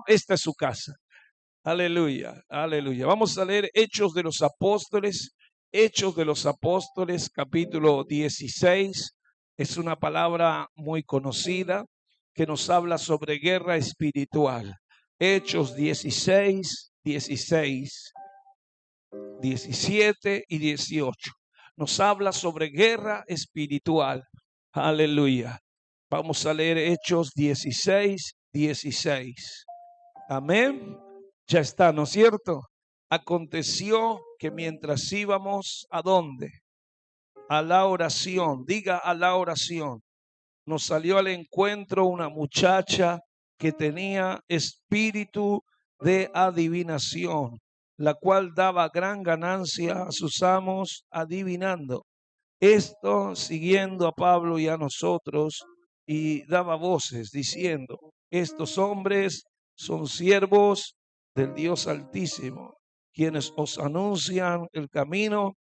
Esta es su casa. Aleluya, aleluya. Vamos a leer Hechos de los Apóstoles. Hechos de los Apóstoles, capítulo 16. Es una palabra muy conocida que nos habla sobre guerra espiritual. Hechos 16, 16, 17 y 18. Nos habla sobre guerra espiritual. Aleluya. Vamos a leer Hechos 16, 16. Amén. Ya está, ¿no es cierto? Aconteció que mientras íbamos, ¿a dónde? A la oración. Diga, a la oración. Nos salió al encuentro una muchacha que tenía espíritu de adivinación, la cual daba gran ganancia a sus amos adivinando. Esto siguiendo a Pablo y a nosotros, y daba voces diciendo: estos hombres son siervos del Dios Altísimo, quienes os anuncian el camino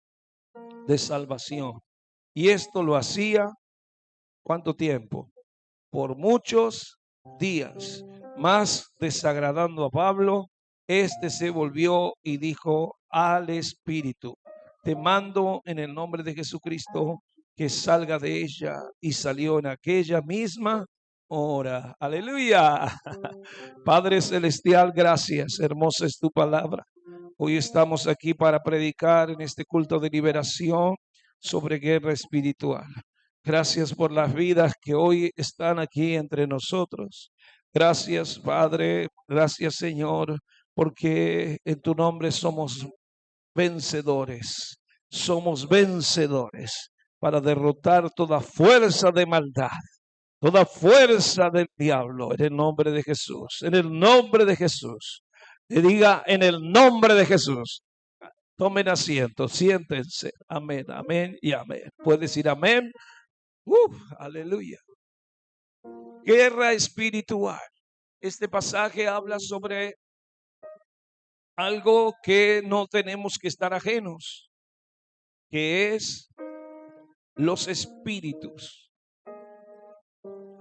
de salvación. Y esto lo hacía, ¿cuánto tiempo? Por muchos días. Más desagradando a Pablo, este se volvió y dijo al Espíritu: te mando en el nombre de Jesucristo que salga de ella. Y salió en aquella misma hora. Aleluya. Padre celestial, gracias. Hermosa es tu palabra. Hoy estamos aquí para predicar en este culto de liberación sobre guerra espiritual. Gracias por las vidas que hoy están aquí entre nosotros. Gracias, Padre. Gracias, Señor, porque en tu nombre somos vencedores. Somos vencedores para derrotar toda fuerza de maldad, toda fuerza del diablo, en el nombre de Jesús. En el nombre de Jesús. Que diga, en el nombre de Jesús. Tomen asiento, siéntense. Amén, amén y amén. ¿Puedes decir amén? Aleluya. Guerra espiritual. Este pasaje habla sobre algo que no tenemos que estar ajenos, que es los espíritus.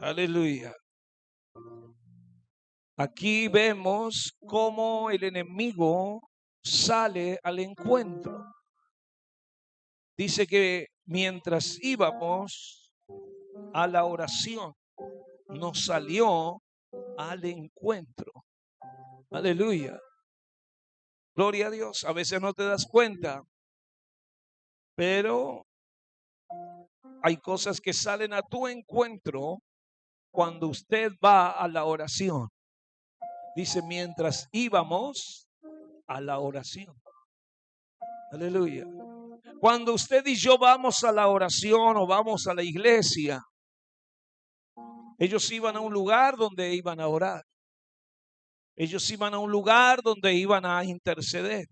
Aleluya. Aquí vemos cómo el enemigo sale al encuentro. Dice que mientras íbamos a la oración, nos salió al encuentro. Aleluya. Gloria a Dios. A veces no te das cuenta, pero hay cosas que salen a tu encuentro cuando usted va a la oración. Dice, mientras íbamos a la oración. Aleluya. Cuando usted y yo vamos a la oración o vamos a la iglesia, ellos iban a un lugar donde iban a orar. Ellos iban a un lugar donde iban a interceder.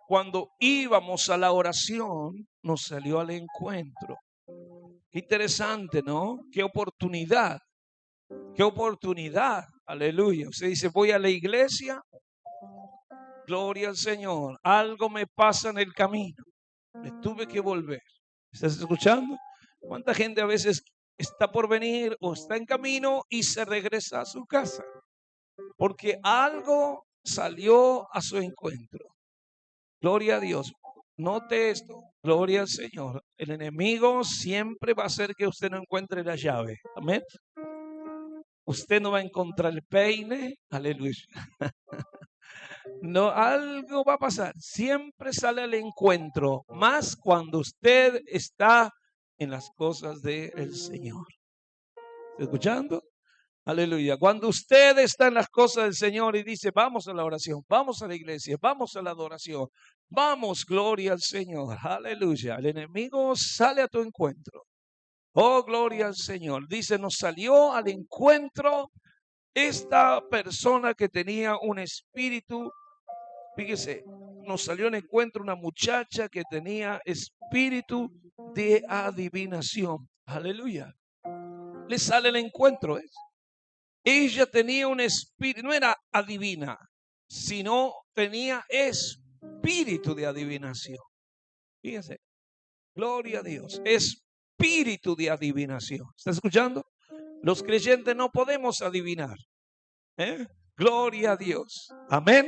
Cuando íbamos a la oración, nos salió al encuentro. Qué interesante, ¿no? Qué oportunidad. Qué oportunidad. Aleluya. Usted dice, voy a la iglesia. Gloria al Señor. Algo me pasa en el camino. Me tuve que volver. ¿Estás escuchando? ¿Cuánta gente a veces está por venir o está en camino y se regresa a su casa? Porque algo salió a su encuentro. Gloria a Dios. Note esto. Gloria al Señor. El enemigo siempre va a hacer que usted no encuentre la llave. Amén. Usted no va a encontrar el peine. Aleluya. No, algo va a pasar. Siempre sale al encuentro, más cuando usted está en las cosas del Señor. ¿Está escuchando? Aleluya. Cuando usted está en las cosas del Señor y dice, vamos a la oración, vamos a la iglesia, vamos a la adoración, vamos, gloria al Señor. Aleluya. El enemigo sale a tu encuentro. Oh, gloria al Señor. Dice, nos salió al encuentro esta persona que tenía un espíritu. Fíjese, nos salió al encuentro una muchacha que tenía espíritu de adivinación. Aleluya. Le sale el encuentro. Ella tenía un espíritu, no era adivina, sino tenía espíritu de adivinación. Fíjense, gloria a Dios, espíritu de adivinación. ¿Está escuchando? Los creyentes no podemos adivinar. Gloria a Dios. Amén.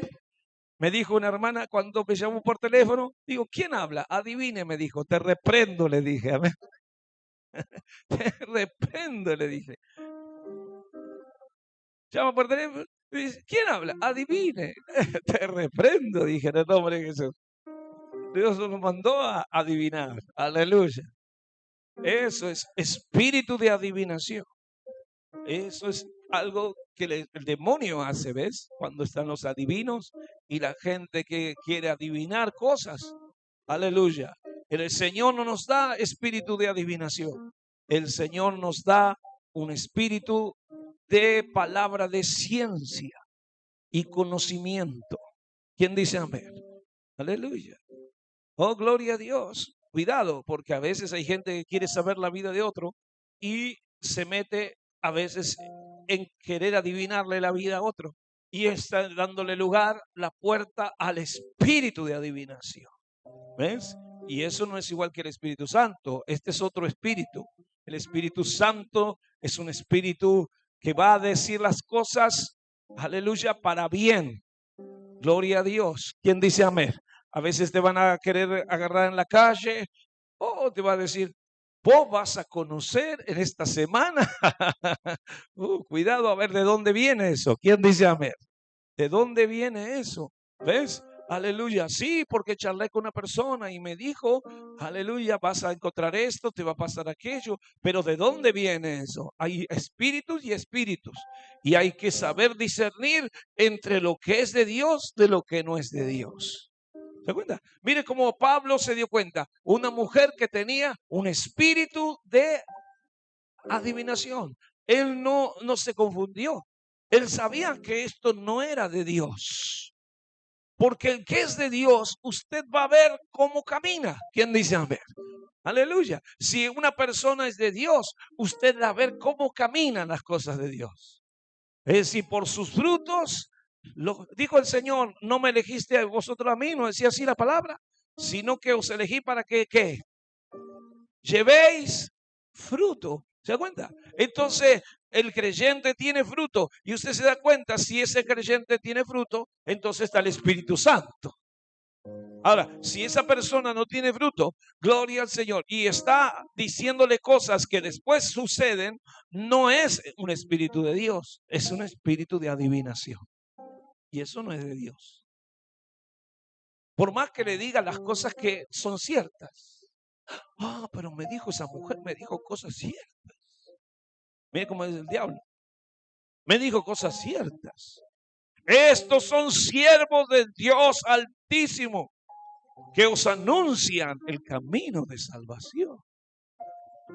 Me dijo una hermana cuando me llamó por teléfono, digo, ¿quién habla? Adivine, me dijo, te reprendo, le dije, amén. Te reprendo, le dije. Llama por teléfono, y dice, ¿quién habla? Adivine, te reprendo, dije, en el nombre de Jesús. Dios nos mandó a adivinar, aleluya. Eso es espíritu de adivinación. Eso es algo que el demonio hace, ¿ves? Cuando están los adivinos y la gente que quiere adivinar cosas. Aleluya. El Señor no nos da espíritu de adivinación. El Señor nos da un espíritu de palabra de ciencia y conocimiento. ¿Quién dice amén? Aleluya. Oh, gloria a Dios. Cuidado, porque a veces hay gente que quiere saber la vida de otro y se mete a veces en querer adivinarle la vida a otro y está dándole lugar, la puerta al espíritu de adivinación. ¿Ves? Y eso no es igual que el Espíritu Santo. Este es otro espíritu. El Espíritu Santo es un espíritu que va a decir las cosas, aleluya, para bien. Gloria a Dios. ¿Quién dice amén? A veces te van a querer agarrar en la calle o te va a decir, vos vas a conocer en esta semana. Cuidado a ver de dónde viene eso. ¿Quién dice amén? ¿De dónde viene eso? ¿Ves? Aleluya. Sí, porque charlé con una persona y me dijo, aleluya, vas a encontrar esto, te va a pasar aquello. Pero ¿de dónde viene eso? Hay espíritus y espíritus. Y hay que saber discernir entre lo que es de Dios de lo que no es de Dios. ¿Se cuenta? Mire cómo Pablo se dio cuenta. Una mujer que tenía un espíritu de adivinación. Él no se confundió. Él sabía que esto no era de Dios. Porque el que es de Dios, usted va a ver cómo camina. ¿Quién dice amén? Aleluya. Si una persona es de Dios, usted va a ver cómo caminan las cosas de Dios. Es decir, por sus frutos, dijo el Señor, no me elegiste a vosotros a mí, no decía así la palabra, sino que os elegí para que, ¿qué? Llevéis fruto. ¿Se da cuenta? Entonces, el creyente tiene fruto y usted se da cuenta, si ese creyente tiene fruto, entonces está el Espíritu Santo. Ahora, si esa persona no tiene fruto, gloria al Señor, y está diciéndole cosas que después suceden, no es un espíritu de Dios, es un espíritu de adivinación. Y eso no es de Dios. Por más que le diga las cosas que son ciertas. Pero me dijo esa mujer, me dijo cosas ciertas. Mire cómo es el diablo. Me dijo cosas ciertas. Estos son siervos de Dios Altísimo que os anuncian el camino de salvación.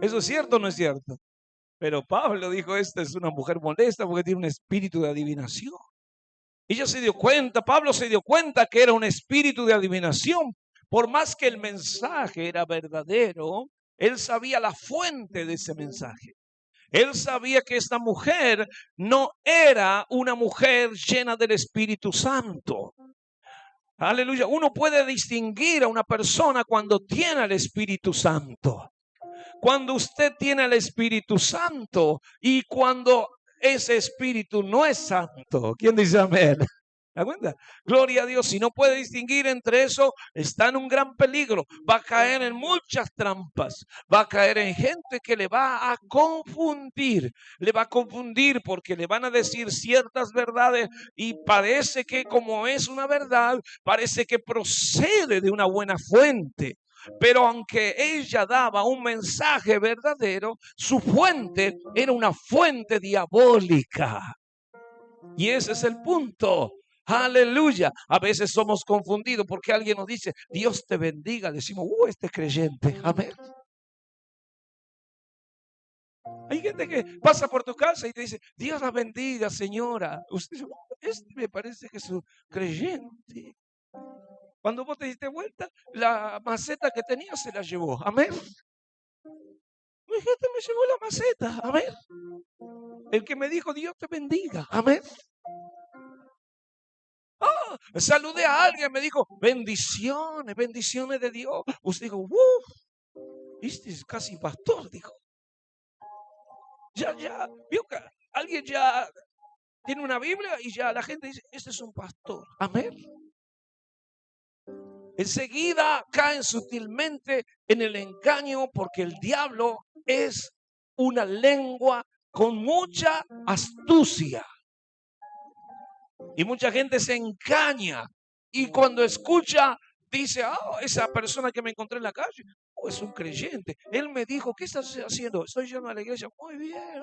¿Eso es cierto o no es cierto? Pero Pablo dijo, esta es una mujer molesta porque tiene un espíritu de adivinación. Ella se dio cuenta, Pablo se dio cuenta que era un espíritu de adivinación. Por más que el mensaje era verdadero, él sabía la fuente de ese mensaje. Él sabía que esta mujer no era una mujer llena del Espíritu Santo. Aleluya. Uno puede distinguir a una persona cuando tiene el Espíritu Santo. Cuando usted tiene el Espíritu Santo y cuando ese Espíritu no es santo. ¿Quién dice amén? ¿Da cuenta? Gloria a Dios. Si no puede distinguir entre eso, está en un gran peligro. Va a caer en muchas trampas. Va a caer en gente que le va a confundir. Le va a confundir porque le van a decir ciertas verdades y parece que como es una verdad, parece que procede de una buena fuente. Pero aunque ella daba un mensaje verdadero, su fuente era una fuente diabólica. Y ese es el punto. Aleluya. A veces somos confundidos porque alguien nos dice, Dios te bendiga. Decimos, este es creyente. Amén. Hay gente que pasa por tu casa y te dice, Dios la bendiga, señora. Usted dice, este me parece que es un creyente. Cuando vos te diste vuelta, la maceta que tenía se la llevó. Amén. Mi gente me llevó la maceta. Amén. El que me dijo, Dios te bendiga. Amén. Saludé a alguien, me dijo, bendiciones, bendiciones de Dios. Usted dijo, este es casi pastor, dijo. Ya, vio que alguien ya tiene una Biblia y ya la gente dice, este es un pastor. Amén. Enseguida caen sutilmente en el engaño porque el diablo es una lengua con mucha astucia. Y mucha gente se engaña y cuando escucha dice, esa persona que me encontré en la calle, es un creyente. Él me dijo, ¿qué estás haciendo? Estoy yendo a la iglesia. Muy bien.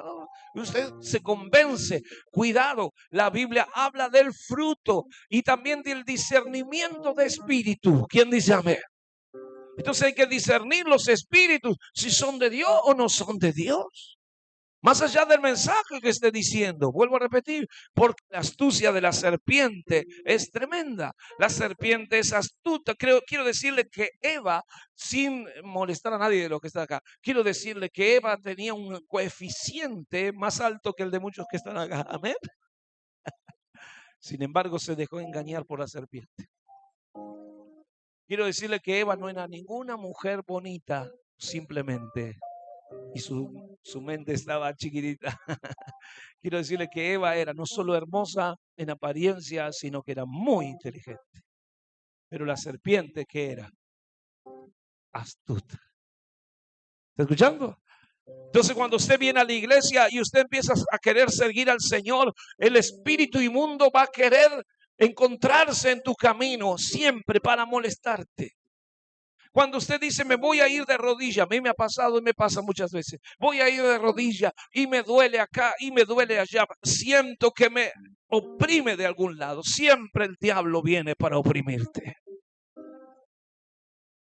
Y usted se convence. Cuidado, la Biblia habla del fruto y también del discernimiento de espíritu. ¿Quién dice amén? Entonces hay que discernir los espíritus si son de Dios o no son de Dios. Más allá del mensaje que esté diciendo, vuelvo a repetir, porque la astucia de la serpiente es tremenda. La serpiente es astuta. Quiero decirle que Eva, sin molestar a nadie de lo que está acá, quiero decirle que Eva tenía un coeficiente más alto que el de muchos que están acá. Amén. Sin embargo, se dejó engañar por la serpiente. Quiero decirle que Eva no era ninguna mujer bonita, simplemente. Y su mente estaba chiquitita. Quiero decirle que Eva era no solo hermosa en apariencia, sino que era muy inteligente. Pero la serpiente, ¿qué era? Astuta. ¿Está escuchando? Entonces cuando usted viene a la iglesia y usted empieza a querer seguir al Señor, el espíritu inmundo va a querer encontrarse en tu camino siempre para molestarte. Cuando usted dice, me voy a ir de rodilla, a mí me ha pasado y me pasa muchas veces. Voy a ir de rodilla y me duele acá y me duele allá. Siento que me oprime de algún lado. Siempre el diablo viene para oprimirte.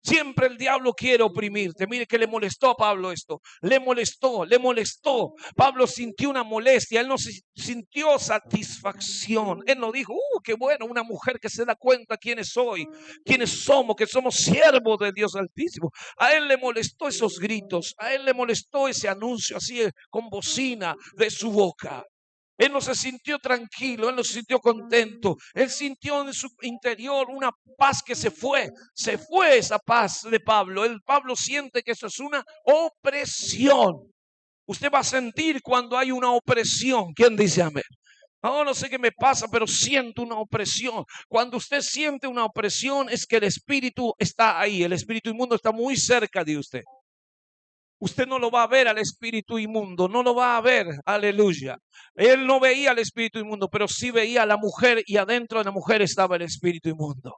Siempre el diablo quiere oprimirte. Mire que le molestó a Pablo esto. Le molestó. Pablo sintió una molestia. Él no sintió satisfacción. Él no dijo, qué bueno, una mujer que se da cuenta quiénes soy, quiénes somos, que somos siervos de Dios Altísimo. A él le molestó esos gritos. A él le molestó ese anuncio así con bocina de su boca. Él no se sintió tranquilo, él no se sintió contento. Él sintió en su interior una paz que se fue esa paz de Pablo. Pablo siente que eso es una opresión. Usted va a sentir cuando hay una opresión. ¿Quién dice amén? No sé qué me pasa, pero siento una opresión. Cuando usted siente una opresión es que el espíritu está ahí. El espíritu inmundo está muy cerca de usted. Usted no lo va a ver al espíritu inmundo, no lo va a ver, aleluya. Él no veía al espíritu inmundo, pero sí veía a la mujer y adentro de la mujer estaba el espíritu inmundo.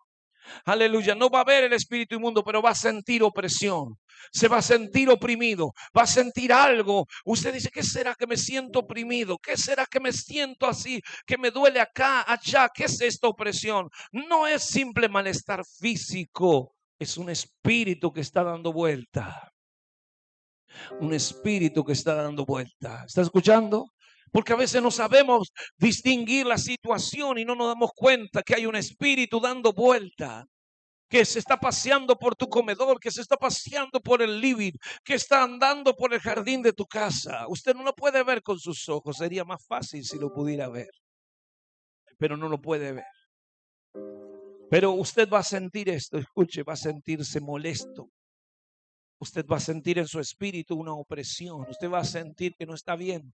Aleluya, no va a ver el espíritu inmundo, pero va a sentir opresión. Se va a sentir oprimido, va a sentir algo. Usted dice, ¿qué será que me siento oprimido? ¿Qué será que me siento así? Que me duele acá, allá. ¿Qué es esta opresión? No es simple malestar físico, es un espíritu que está dando vuelta. Un espíritu que está dando vuelta. ¿Está escuchando? Porque a veces no sabemos distinguir la situación y no nos damos cuenta que hay un espíritu dando vuelta, que se está paseando por tu comedor, que se está paseando por el living, que está andando por el jardín de tu casa. Usted no lo puede ver con sus ojos, sería más fácil si lo pudiera ver, pero no lo puede ver. Pero usted va a sentir esto, escuche, va a sentirse molesto. Usted va a sentir en su espíritu una opresión. Usted va a sentir que no está bien.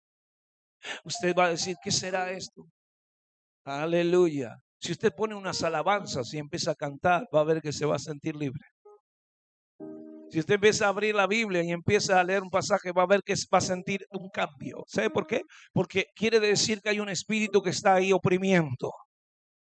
Usted va a decir, ¿qué será esto? Aleluya. Si usted pone unas alabanzas y empieza a cantar, va a ver que se va a sentir libre. Si usted empieza a abrir la Biblia y empieza a leer un pasaje, va a ver que va a sentir un cambio. ¿Sabe por qué? Porque quiere decir que hay un espíritu que está ahí oprimiendo.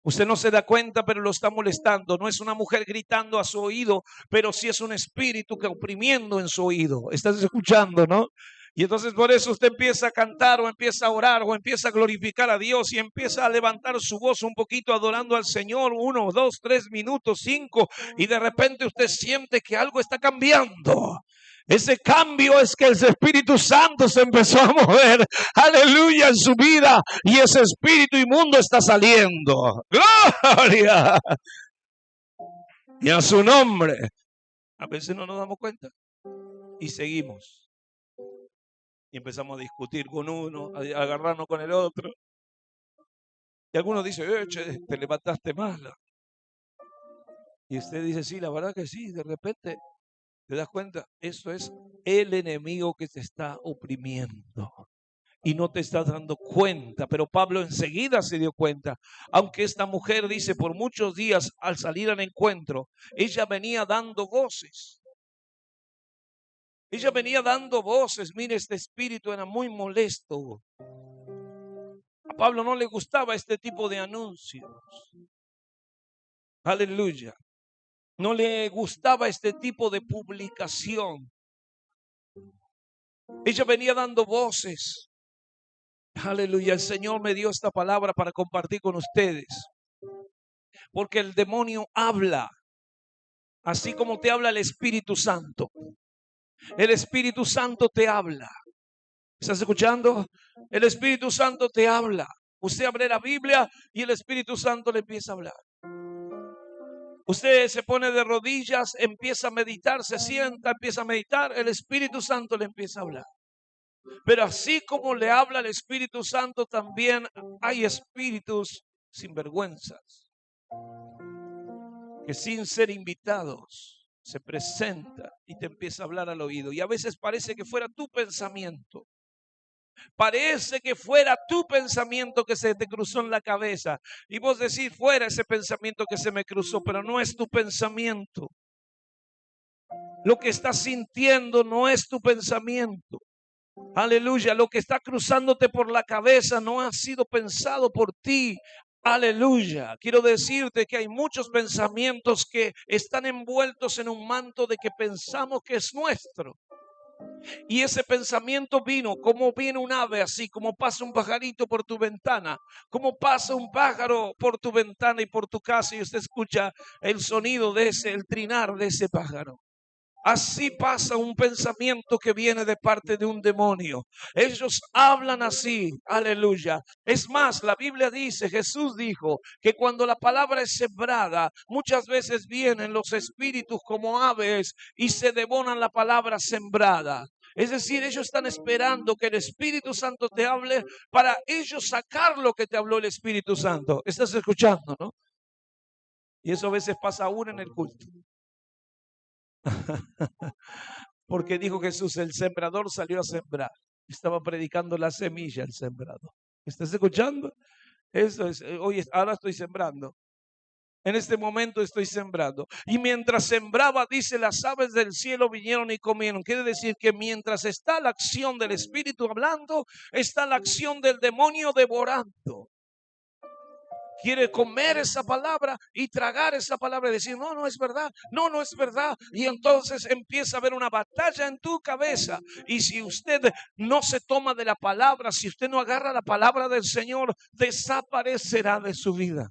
Usted no se da cuenta, pero lo está molestando. No es una mujer gritando a su oído, pero sí es un espíritu que oprimiendo en su oído. ¿Estás escuchando, no? Y entonces por eso usted empieza a cantar o empieza a orar o empieza a glorificar a Dios y empieza a levantar su voz un poquito adorando al Señor, 1, 2, 3 minutos, 5, y de repente usted siente que algo está cambiando. Ese cambio es que el Espíritu Santo se empezó a mover, aleluya, en su vida, y ese espíritu inmundo está saliendo. ¡Gloria! Y a su nombre. A veces no nos damos cuenta y seguimos. Y empezamos a discutir con uno, a agarrarnos con el otro. Y algunos dicen, che, te levantaste mal. Y usted dice, sí, la verdad que sí. De repente te das cuenta, eso es el enemigo que te está oprimiendo. y no te estás dando cuenta. Pero Pablo enseguida se dio cuenta. Aunque esta mujer dice por muchos días al salir al encuentro, ella venía dando voces. Ella venía dando voces. Mire, este espíritu era muy molesto. A Pablo no le gustaba este tipo de anuncios. Aleluya. No le gustaba este tipo de publicación. Ella venía dando voces. Aleluya. El Señor me dio esta palabra para compartir con ustedes. Porque el demonio habla. Así como te habla el Espíritu Santo. El Espíritu Santo te habla. ¿Estás escuchando? El Espíritu Santo te habla. Usted abre la Biblia y el Espíritu Santo le empieza a hablar. Usted se pone de rodillas, empieza a meditar, se sienta, empieza a meditar, el Espíritu Santo le empieza a hablar. Pero así como le habla el Espíritu Santo, también hay espíritus sinvergüenzas que sin ser invitados se presentan y te empieza a hablar al oído. Y a veces parece que fuera tu pensamiento. Parece que fuera tu pensamiento que se te cruzó en la cabeza. Y vos decís, fuera ese pensamiento que se me cruzó, pero no es tu pensamiento. Lo que estás sintiendo no es tu pensamiento. Aleluya. Lo que está cruzándote por la cabeza no ha sido pensado por ti. Aleluya. Quiero decirte que hay muchos pensamientos que están envueltos en un manto de que pensamos que es nuestro. Y ese pensamiento vino como viene un ave, así como pasa un pajarito por tu ventana, como pasa un pájaro por tu ventana y por tu casa y usted escucha el sonido de ese, el trinar de ese pájaro. Así pasa un pensamiento que viene de parte de un demonio. Ellos hablan así, aleluya. Es más, la Biblia dice, Jesús dijo que cuando la palabra es sembrada, muchas veces vienen los espíritus como aves y se devoran la palabra sembrada. Es decir, ellos están esperando que el Espíritu Santo te hable para ellos sacar lo que te habló el Espíritu Santo. ¿Estás escuchando, no? Y eso a veces pasa aún en el culto. Porque dijo Jesús, el sembrador salió a sembrar. Estaba predicando la semilla el sembrador. ¿Estás escuchando? Eso es, hoy, ahora estoy sembrando. En este momento estoy sembrando. Y mientras sembraba, dice, las aves del cielo vinieron y comieron. Quiere decir que mientras está la acción del Espíritu hablando, está la acción del demonio devorando. Quiere comer esa palabra y tragar esa palabra y decir, no, no es verdad, no, no es verdad. Y entonces empieza a haber una batalla en tu cabeza. Y si usted no se toma de la palabra, si usted no agarra la palabra del Señor, desaparecerá de su vida.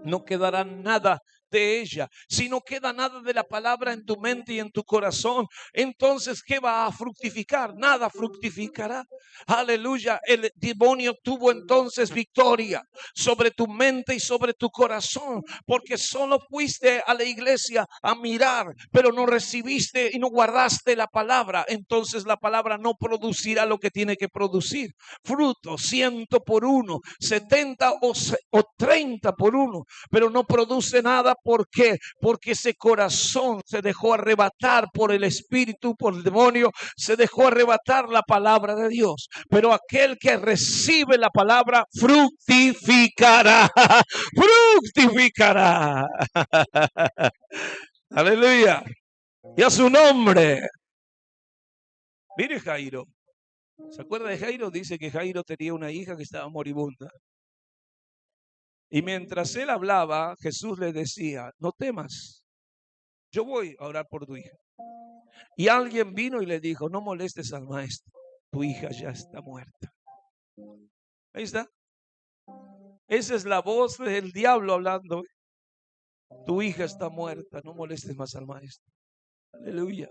No quedará nada de ella. Si no queda nada de la palabra en tu mente y en tu corazón, entonces ¿qué va a fructificar? Nada fructificará. Aleluya. El demonio tuvo entonces victoria sobre tu mente y sobre tu corazón, porque solo fuiste a la iglesia a mirar, pero no recibiste y no guardaste la palabra. Entonces la palabra no producirá lo que tiene que producir. Fruto 100 por 1, 70 o 30 por 1, pero no produce nada. ¿Por qué? Porque ese corazón se dejó arrebatar por el espíritu, por el demonio, se dejó arrebatar la palabra de Dios. Pero aquel que recibe la palabra fructificará, fructificará. Aleluya. Y a su nombre. Mire Jairo. ¿Se acuerda de Jairo? Dice que Jairo tenía una hija que estaba moribunda. Y mientras él hablaba, Jesús le decía, no temas, yo voy a orar por tu hija. Y alguien vino y le dijo, no molestes al maestro, tu hija ya está muerta. Ahí está. Esa es la voz del diablo hablando. Tu hija está muerta, no molestes más al maestro. Aleluya.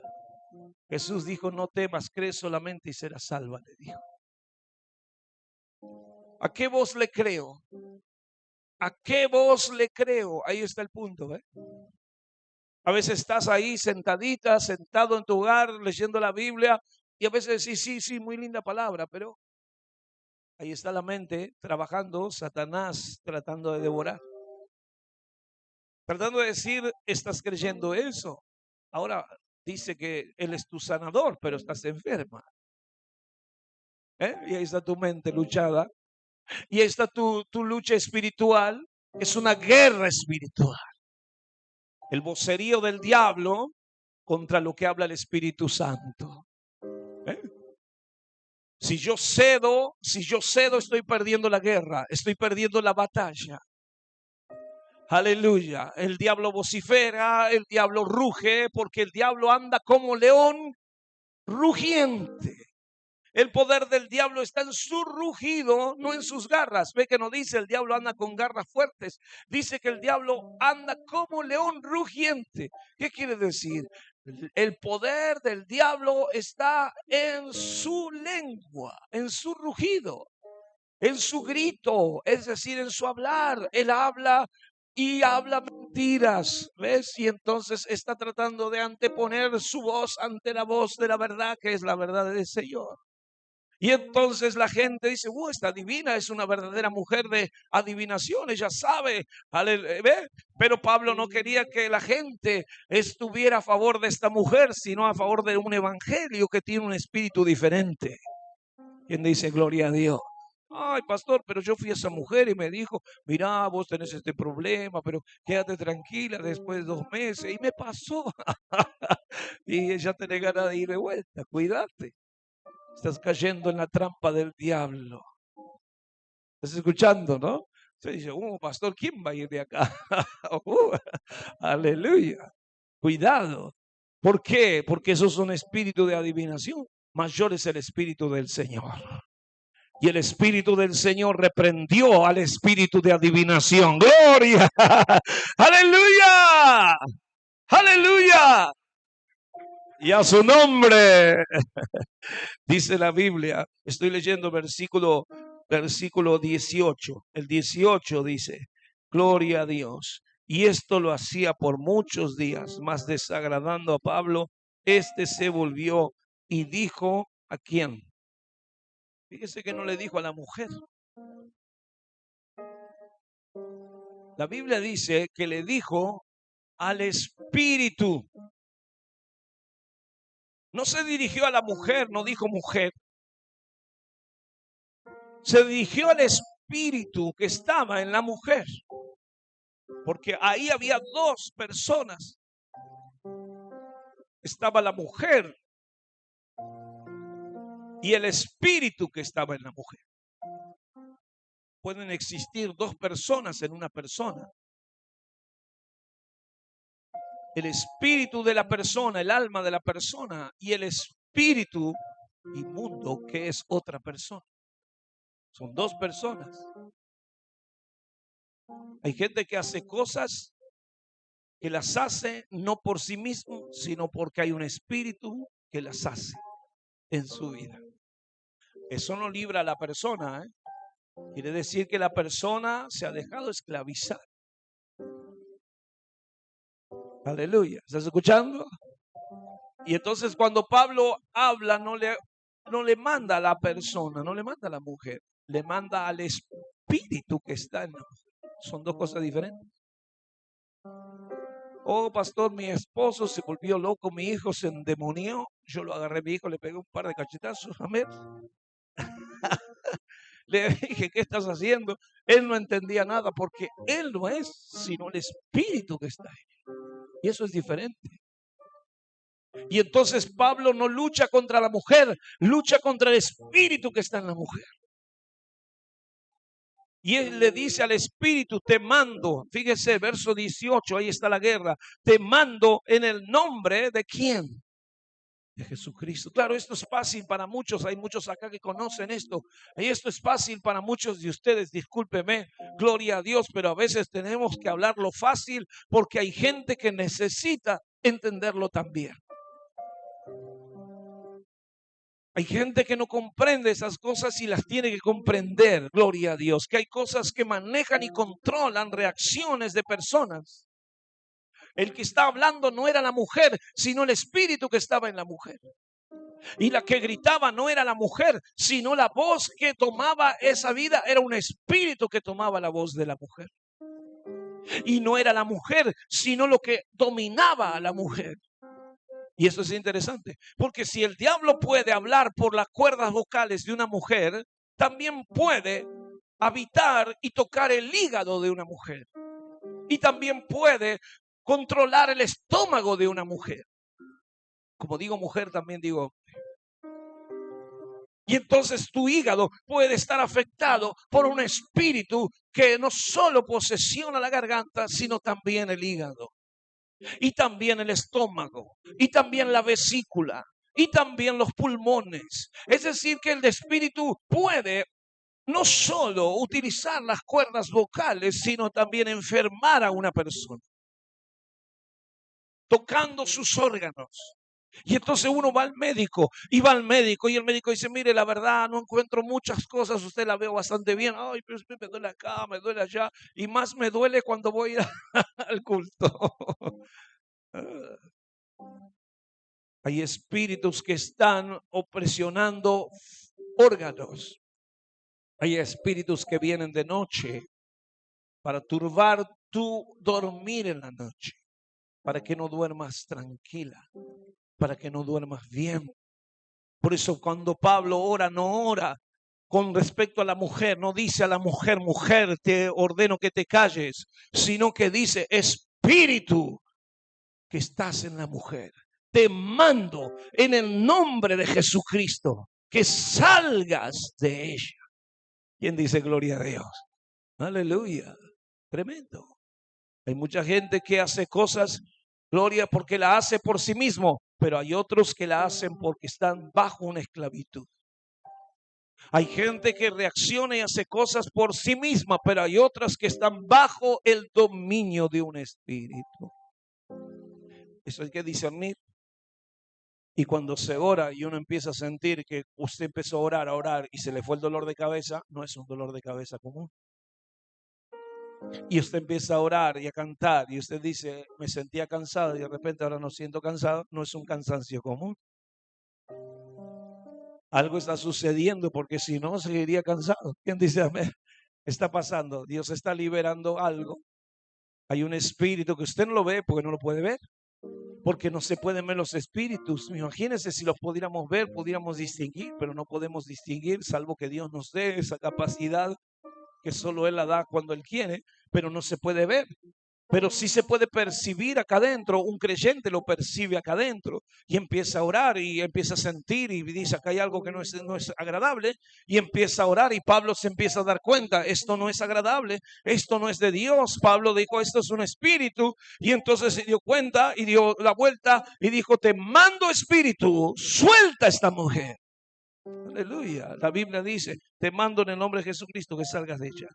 Jesús dijo, no temas, cree solamente y serás salva, le dijo. ¿A qué voz le creo? ¿A qué voz le creo? Ahí está el punto, ¿eh? A veces estás ahí sentadita, sentado en tu hogar, leyendo la Biblia, y a veces decís, sí, muy linda palabra, pero ahí está la mente trabajando, Satanás tratando de devorar. Tratando de decir, estás creyendo eso. Ahora dice que Él es tu sanador, pero estás enferma. Y ahí está tu mente luchada. Y ahí está tu lucha espiritual. Es una guerra espiritual. El vocerío del diablo contra lo que habla el Espíritu Santo. Si yo cedo, estoy perdiendo la guerra, estoy perdiendo la batalla. Aleluya. El diablo vocifera, el diablo ruge, porque el diablo anda como león rugiente. El poder del diablo está en su rugido, no en sus garras. Ve que no dice el diablo anda con garras fuertes. Dice que el diablo anda como león rugiente. ¿Qué quiere decir? El poder del diablo está en su lengua, en su rugido, en su grito, es decir, en su hablar. Él habla y habla mentiras, ¿ves? Y entonces está tratando de anteponer su voz ante la voz de la verdad, que es la verdad del Señor. Y entonces la gente dice, esta divina es una verdadera mujer de adivinación, ella sabe, ¿ve? Pero Pablo no quería que la gente estuviera a favor de esta mujer, sino a favor de un evangelio que tiene un espíritu diferente. ¿Quién dice gloria a Dios? Ay, pastor, pero yo fui a esa mujer y me dijo, mira, vos tenés este problema, pero quédate tranquila después de 2 meses. Y me pasó. Y ella tiene ganas de ir de vuelta, cuídate. Estás cayendo en la trampa del diablo. ¿Estás escuchando, no? Se dice, pastor, ¿quién va a ir de acá? Aleluya. Cuidado. ¿Por qué? Porque esos son espíritus de adivinación. Mayor es el espíritu del Señor. Y el espíritu del Señor reprendió al espíritu de adivinación. ¡Gloria! ¡Aleluya! ¡Aleluya! Y a su nombre. Dice la Biblia, estoy leyendo versículo 18. El 18 dice, gloria a Dios. Y esto lo hacía por muchos días, mas desagradando a Pablo, se volvió y dijo, ¿a quién? Fíjese que no le dijo a la mujer. La Biblia dice que le dijo al espíritu. No se dirigió a la mujer, no dijo mujer. Se dirigió al espíritu que estaba en la mujer. Porque ahí había 2 personas. Estaba la mujer y el espíritu que estaba en la mujer. Pueden existir 2 personas en una persona. El espíritu de la persona, el alma de la persona y el espíritu inmundo que es otra persona. Son 2 personas. Hay gente que hace cosas que las hace no por sí mismo, sino porque hay un espíritu que las hace en su vida. Eso no libra a la persona, Quiere decir que la persona se ha dejado esclavizar. Aleluya. ¿Estás escuchando? Y entonces cuando Pablo habla, no le manda a la persona, no le manda a la mujer, le manda al espíritu que está en la mujer. Son 2 cosas diferentes. Pastor, mi esposo se volvió loco, mi hijo se endemonió. Yo lo agarré a mi hijo, le pegué un par de cachetazos. Amén. Le dije, ¿qué estás haciendo? Él no entendía nada porque él no es sino el espíritu que está ahí. Y eso es diferente. Y entonces Pablo no lucha contra la mujer, lucha contra el espíritu que está en la mujer. Y él le dice al espíritu, te mando, fíjese, verso 18, ahí está la guerra, te mando en el nombre de ¿quién? De Jesucristo. Claro, esto es fácil para muchos, hay muchos acá que conocen esto, y esto es fácil para muchos de ustedes, discúlpeme, gloria a Dios, pero a veces tenemos que hablarlo fácil porque hay gente que necesita entenderlo también. Hay gente que no comprende esas cosas y las tiene que comprender, gloria a Dios, que hay cosas que manejan y controlan reacciones de personas. El que está hablando no era la mujer, sino el espíritu que estaba en la mujer. Y la que gritaba no era la mujer, sino la voz que tomaba esa vida, era un espíritu que tomaba la voz de la mujer. Y no era la mujer, sino lo que dominaba a la mujer. Y eso es interesante, porque si el diablo puede hablar por las cuerdas vocales de una mujer, también puede habitar y tocar el hígado de una mujer. Y también puede controlar el estómago de una mujer. Como digo mujer, también digo hombre. Y entonces tu hígado puede estar afectado por un espíritu que no solo posesiona la garganta, sino también el hígado. Y también el estómago. Y también la vesícula. Y también los pulmones. Es decir, que el espíritu puede no solo utilizar las cuerdas vocales, sino también enfermar a una persona, tocando sus órganos. Y entonces uno va al médico y el médico dice, mire, la verdad no encuentro muchas cosas, usted la veo bastante bien, ay, pero me duele acá, me duele allá, y más me duele cuando voy al culto. Hay espíritus que están opresionando órganos. Hay espíritus que vienen de noche para turbar tu dormir en la noche, para que no duermas tranquila, para que no duermas bien. Por eso cuando Pablo ora, no ora con respecto a la mujer, no dice a la mujer, mujer, te ordeno que te calles, sino que dice, espíritu que estás en la mujer, te mando en el nombre de Jesucristo que salgas de ella. ¿Quién dice gloria a Dios? Aleluya. Tremendo. Hay mucha gente que hace cosas, gloria, porque la hace por sí mismo, pero hay otros que la hacen porque están bajo una esclavitud. Hay gente que reacciona y hace cosas por sí misma, pero hay otras que están bajo el dominio de un espíritu. Eso hay que discernir. Y cuando se ora y uno empieza a sentir que usted empezó a orar y se le fue el dolor de cabeza, no es un dolor de cabeza común. Y usted empieza a orar y a cantar y usted dice, me sentía cansado y de repente ahora no siento cansado, no es un cansancio común. Algo está sucediendo porque si no seguiría cansado. ¿Quién dice amén? Está pasando, Dios está liberando algo. Hay un espíritu que usted no lo ve porque no lo puede ver. Porque no se pueden ver los espíritus. Imagínense si los pudiéramos ver, pudiéramos distinguir, pero no podemos distinguir salvo que Dios nos dé esa capacidad que solo Él la da cuando Él quiere, pero no se puede ver. Pero sí se puede percibir acá adentro. Un creyente lo percibe acá adentro y empieza a orar y empieza a sentir y dice, acá hay algo que no es agradable, y empieza a orar y Pablo se empieza a dar cuenta, esto no es agradable, esto no es de Dios. Pablo dijo, esto es un espíritu, y entonces se dio cuenta y dio la vuelta y dijo, te mando espíritu, suelta a esta mujer. Aleluya. La Biblia dice, te mando en el nombre de Jesucristo que salgas de ella.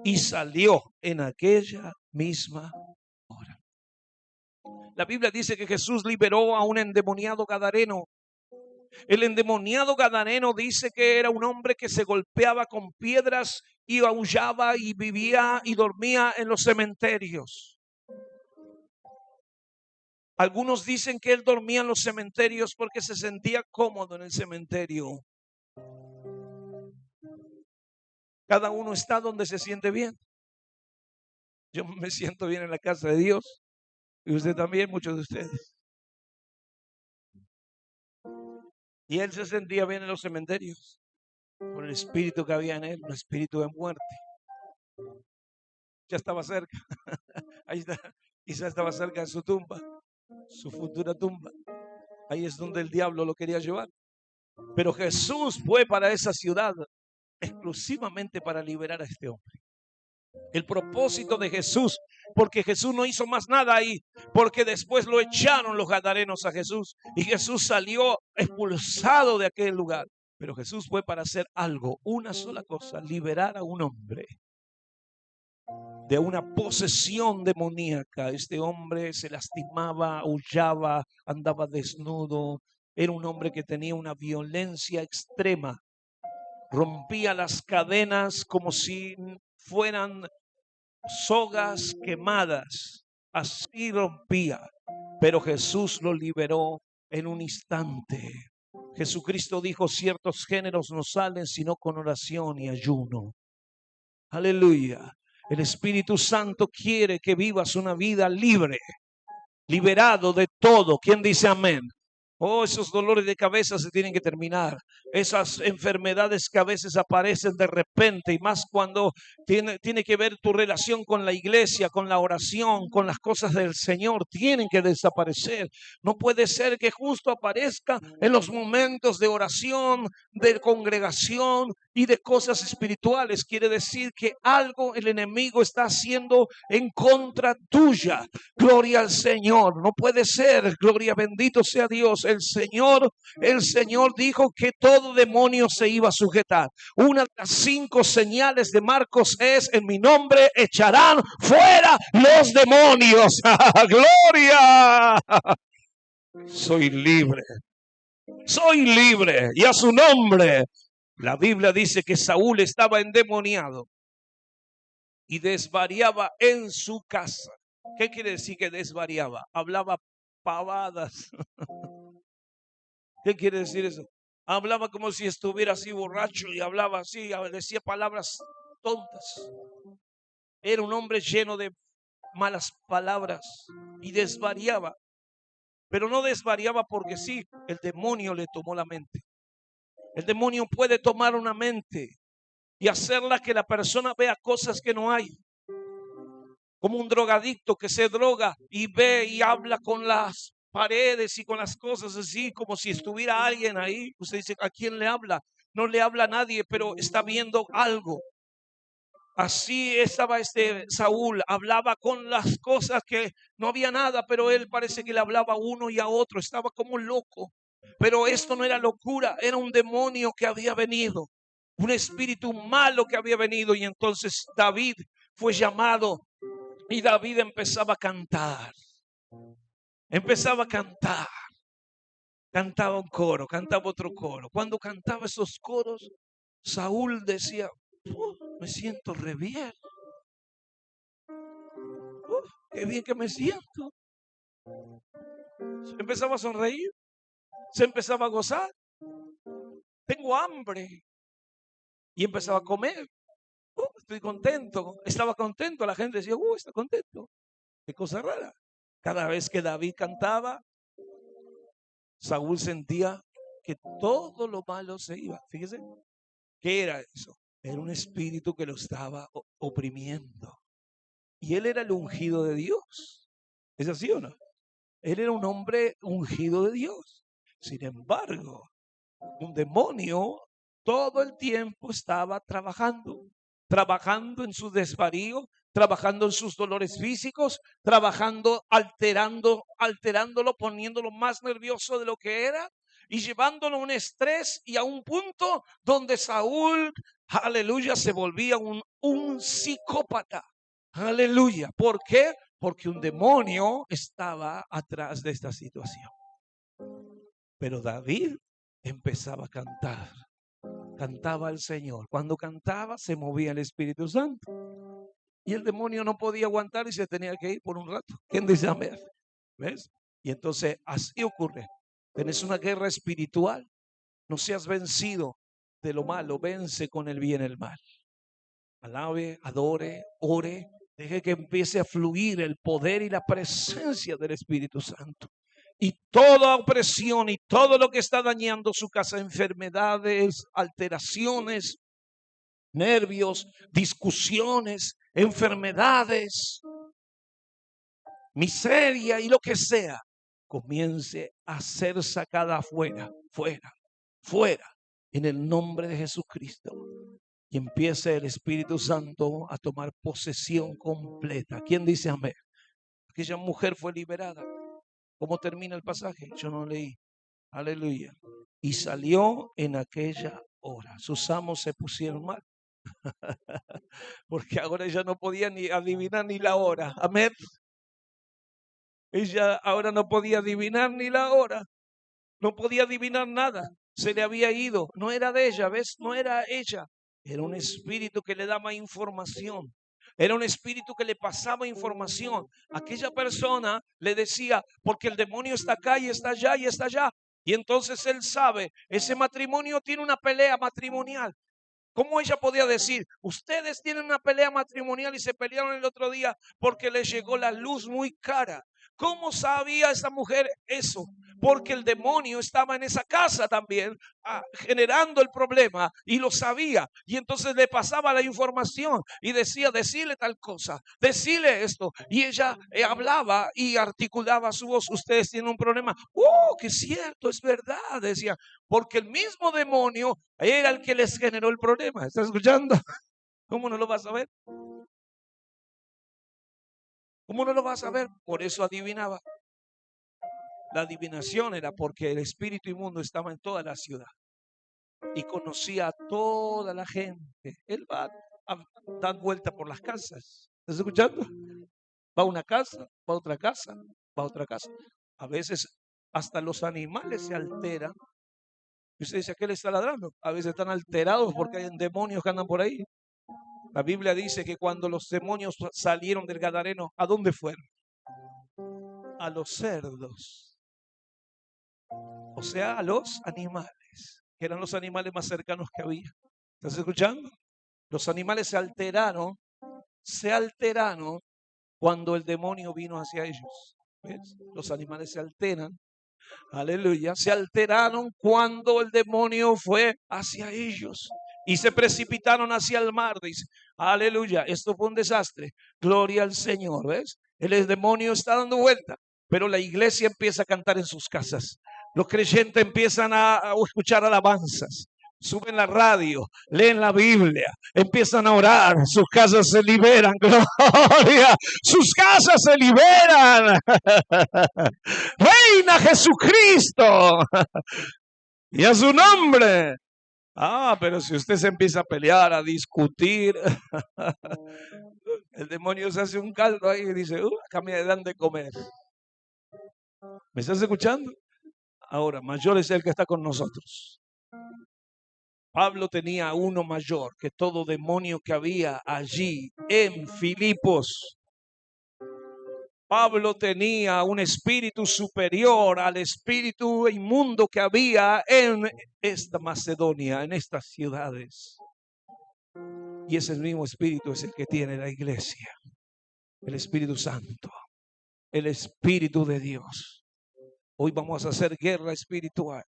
Y salió en aquella misma hora. La Biblia dice que Jesús liberó a un endemoniado gadareno. El endemoniado gadareno dice que era un hombre que se golpeaba con piedras y aullaba y vivía y dormía en los cementerios. Algunos dicen que él dormía en los cementerios porque se sentía cómodo en el cementerio. Cada uno está donde se siente bien. Yo me siento bien en la casa de Dios. Y usted también, muchos de ustedes. Y él se sentía bien en los cementerios. Por el espíritu que había en él, un espíritu de muerte. Ya estaba cerca. Ahí está. Quizás estaba cerca de su tumba. Su futura tumba. Ahí es donde el diablo lo quería llevar. Pero Jesús fue para esa ciudad exclusivamente para liberar a este hombre. El propósito de Jesús, porque Jesús no hizo más nada ahí, porque después lo echaron los gadarenos a Jesús y Jesús salió expulsado de aquel lugar. Pero Jesús fue para hacer algo, una sola cosa, liberar a un hombre de una posesión demoníaca. Este hombre se lastimaba, aullaba, andaba desnudo. Era un hombre que tenía una violencia extrema. Rompía las cadenas como si fueran sogas quemadas. Así rompía. Pero Jesús lo liberó en un instante. Jesucristo dijo, ciertos géneros no salen sino con oración y ayuno. Aleluya. El Espíritu Santo quiere que vivas una vida libre, liberado de todo. ¿Quién dice amén? Oh, esos dolores de cabeza se tienen que terminar. Esas enfermedades que a veces aparecen de repente y más cuando tiene que ver tu relación con la iglesia, con la oración, con las cosas del Señor, tienen que desaparecer. No puede ser que justo aparezca en los momentos de oración, de congregación y de cosas espirituales. Quiere decir que algo el enemigo está haciendo en contra tuya. Gloria al Señor. No puede ser. Gloria, bendito sea Dios. El Señor dijo que todo demonio se iba a sujetar. Una de las 5 señales de Marcos es: en mi nombre echarán fuera los demonios. Gloria. Soy libre. Soy libre. Y a su nombre. La Biblia dice que Saúl estaba endemoniado y desvariaba en su casa. ¿Qué quiere decir que desvariaba? Hablaba pavadas. ¿Qué quiere decir eso? Hablaba como si estuviera así borracho y hablaba así, decía palabras tontas. Era un hombre lleno de malas palabras y desvariaba. Pero no desvariaba porque sí, el demonio le tomó la mente. El demonio puede tomar una mente y hacerla que la persona vea cosas que no hay. Como un drogadicto que se droga y ve y habla con las paredes y con las cosas así, como si estuviera alguien ahí. Usted dice, ¿a quién le habla? No le habla a nadie, pero está viendo algo. Así estaba Saúl, hablaba con las cosas que no había nada, pero él parece que le hablaba a uno y a otro, estaba como loco. Pero esto no era locura, era un demonio que había venido, un espíritu malo que había venido. Y entonces David fue llamado y David empezaba a cantar. Empezaba a cantar. Cantaba un coro, cantaba otro coro. Cuando cantaba esos coros, Saúl decía, me siento re bien. Qué bien que me siento. Empezaba a sonreír. Se empezaba a gozar. Tengo hambre. Y empezaba a comer. Estoy contento. Estaba contento. La gente decía, está contento. Qué cosa rara. Cada vez que David cantaba, Saúl sentía que todo lo malo se iba. Fíjese, ¿qué era eso? Era un espíritu que lo estaba oprimiendo. Y él era el ungido de Dios. ¿Es así o no? Él era un hombre ungido de Dios. Sin embargo, un demonio todo el tiempo estaba trabajando en su desvarío, trabajando en sus dolores físicos, trabajando, alterándolo, poniéndolo más nervioso de lo que era y llevándolo a un estrés y a un punto donde Saúl, aleluya, se volvía un psicópata. Aleluya. ¿Por qué? Porque un demonio estaba atrás de esta situación. Pero David empezaba a cantar. Cantaba al Señor. Cuando cantaba se movía el Espíritu Santo. Y el demonio no podía aguantar y se tenía que ir por un rato. ¿Quién dice amén? ¿Ves? Y entonces así ocurre. Tenés una guerra espiritual. No seas vencido de lo malo. Vence con el bien el mal. Alabe, adore, ore. Deje que empiece a fluir el poder y la presencia del Espíritu Santo. Y toda opresión y todo lo que está dañando su casa, enfermedades, alteraciones, nervios, discusiones, enfermedades, miseria y lo que sea, comience a ser sacada afuera, fuera, en el nombre de Jesucristo. Y empiece el Espíritu Santo a tomar posesión completa. ¿Quién dice amén? Aquella mujer fue liberada. ¿Cómo termina el pasaje? Yo no leí. Aleluya. Y salió en aquella hora. Sus amos se pusieron mal. Porque ahora ella no podía ni adivinar ni la hora. Amén. Ella ahora no podía adivinar ni la hora. No podía adivinar nada. Se le había ido. No era de ella, ¿ves? No era ella. Era un espíritu que le daba información. Era un espíritu que le pasaba información. Aquella persona le decía, porque el demonio está acá y está allá y está allá. Y entonces él sabe, ese matrimonio tiene una pelea matrimonial. ¿Cómo ella podía decir, ustedes tienen una pelea matrimonial y se pelearon el otro día porque les llegó la luz muy cara? ¿Cómo sabía esa mujer eso? Porque el demonio estaba en esa casa también, generando el problema, y lo sabía. Y entonces le pasaba la información y decía, decile tal cosa, decile esto. Y ella hablaba y articulaba su voz. Ustedes tienen un problema. ¡Oh, qué cierto, es verdad! Decía, porque el mismo demonio era el que les generó el problema. ¿Estás escuchando? ¿Cómo no lo vas a ver? ¿Cómo no lo vas a ver? Por eso adivinaba. La adivinación era porque el espíritu inmundo estaba en toda la ciudad y conocía a toda la gente. Él va a dar vuelta por las casas. ¿Estás escuchando? Va a una casa, va a otra casa, va a otra casa. A veces hasta los animales se alteran. Y usted dice, ¿a qué le está ladrando? A veces están alterados porque hay demonios que andan por ahí. La Biblia dice que cuando los demonios salieron del Gadareno, ¿a dónde fueron? A los cerdos. O sea, a los animales, que eran los animales más cercanos que había. ¿Estás escuchando? Los animales se alteraron cuando el demonio vino hacia ellos. ¿Ves? Los animales se alteran. Aleluya. Se alteraron cuando el demonio fue hacia ellos y se precipitaron hacia el mar. Dice, aleluya. Esto fue un desastre. Gloria al Señor. ¿Ves? El demonio está dando vuelta, pero la iglesia empieza a cantar en sus casas. Los creyentes empiezan a escuchar alabanzas. Suben la radio, leen la Biblia, empiezan a orar, sus casas se liberan, gloria, sus casas se liberan. Reina Jesucristo y a su nombre. Pero si usted se empieza a pelear, a discutir, el demonio se hace un caldo ahí y dice, acá me dan de comer. ¿Me estás escuchando? Ahora, mayor es el que está con nosotros. Pablo tenía uno mayor que todo demonio que había allí en Filipos. Pablo tenía un espíritu superior al espíritu inmundo que había en esta Macedonia, en estas ciudades. Y ese mismo espíritu es el que tiene la iglesia, el Espíritu Santo, el Espíritu de Dios. Hoy vamos a hacer guerra espiritual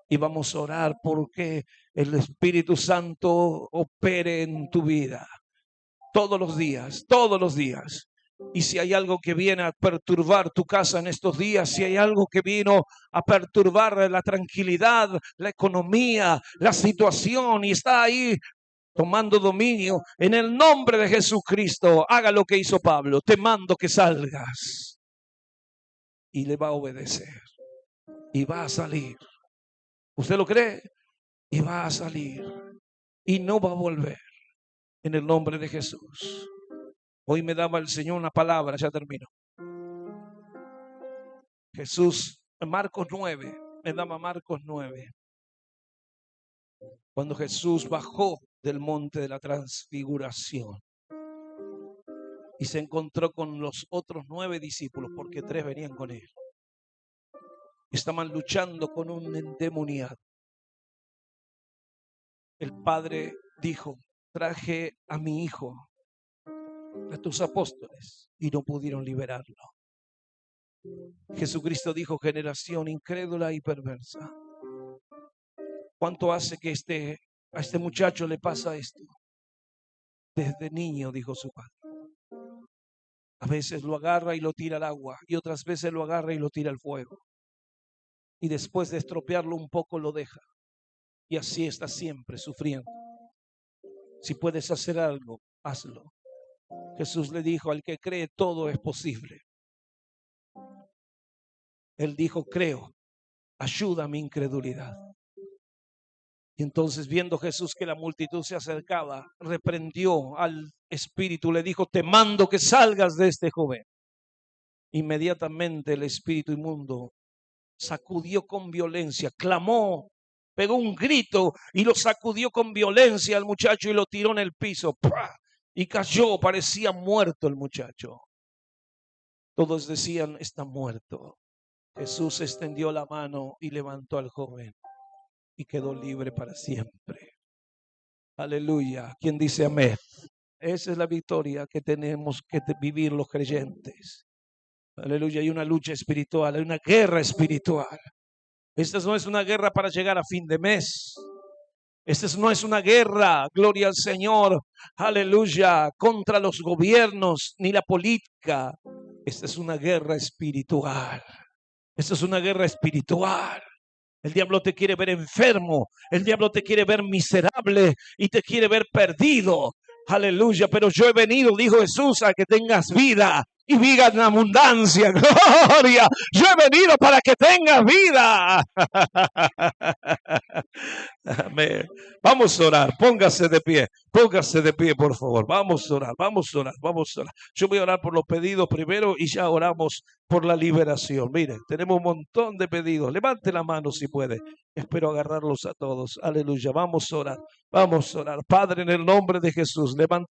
y vamos a orar porque el Espíritu Santo opere en tu vida todos los días, todos los días. Y si hay algo que viene a perturbar tu casa en estos días, si hay algo que vino a perturbar la tranquilidad, la economía, la situación y está ahí tomando dominio, en el nombre de Jesucristo, haga lo que hizo Pablo. Te mando que salgas. Y le va a obedecer. Y va a salir. ¿Usted lo cree? Y va a salir. Y no va a volver. En el nombre de Jesús. Hoy me daba el Señor una palabra, ya termino. Jesús, Marcos 9, me daba Marcos 9. Cuando Jesús bajó del monte de la transfiguración y se encontró con los otros 9 discípulos, porque 3 venían con él. Estaban luchando con un endemoniado. El Padre dijo, traje a mi hijo, a tus apóstoles, y no pudieron liberarlo. Jesucristo dijo, generación incrédula y perversa. ¿Cuánto hace que a este muchacho le pasa esto? Desde niño, dijo su padre. A veces lo agarra y lo tira al agua, y otras veces lo agarra y lo tira al fuego. Y después de estropearlo un poco lo deja. Y así está siempre sufriendo. Si puedes hacer algo, hazlo. Jesús le dijo, al que cree todo es posible. Él dijo, creo, ayuda a mi incredulidad. Y entonces, viendo Jesús que la multitud se acercaba, reprendió al espíritu, le dijo, te mando que salgas de este joven. Inmediatamente el espíritu inmundo sacudió con violencia, clamó, pegó un grito y lo sacudió con violencia al muchacho y lo tiró en el piso. ¡Pah! Y cayó, parecía muerto el muchacho. Todos decían, está muerto. Jesús extendió la mano y levantó al joven y quedó libre para siempre. Aleluya. ¿Quién dice amén? Esa es la victoria que tenemos que vivir los creyentes. Aleluya, hay una lucha espiritual, hay una guerra espiritual. Esta no es una guerra para llegar a fin de mes. Esta no es una guerra, gloria al Señor, aleluya, contra los gobiernos ni la política. Esta es una guerra espiritual. Esta es una guerra espiritual. El diablo te quiere ver enfermo, el diablo te quiere ver miserable y te quiere ver perdido. Aleluya, pero yo he venido, dijo Jesús, a que tengas vida y vida en abundancia. Gloria, yo he venido para que tengas vida. Amén. Vamos a orar, póngase de pie, por favor. Vamos a orar, vamos a orar, vamos a orar. Yo voy a orar por los pedidos primero y ya oramos por la liberación. Mire, tenemos un montón de pedidos. Levante la mano si puede. Espero agarrarlos a todos. Aleluya, vamos a orar, vamos a orar. Padre, en el nombre de Jesús, levanta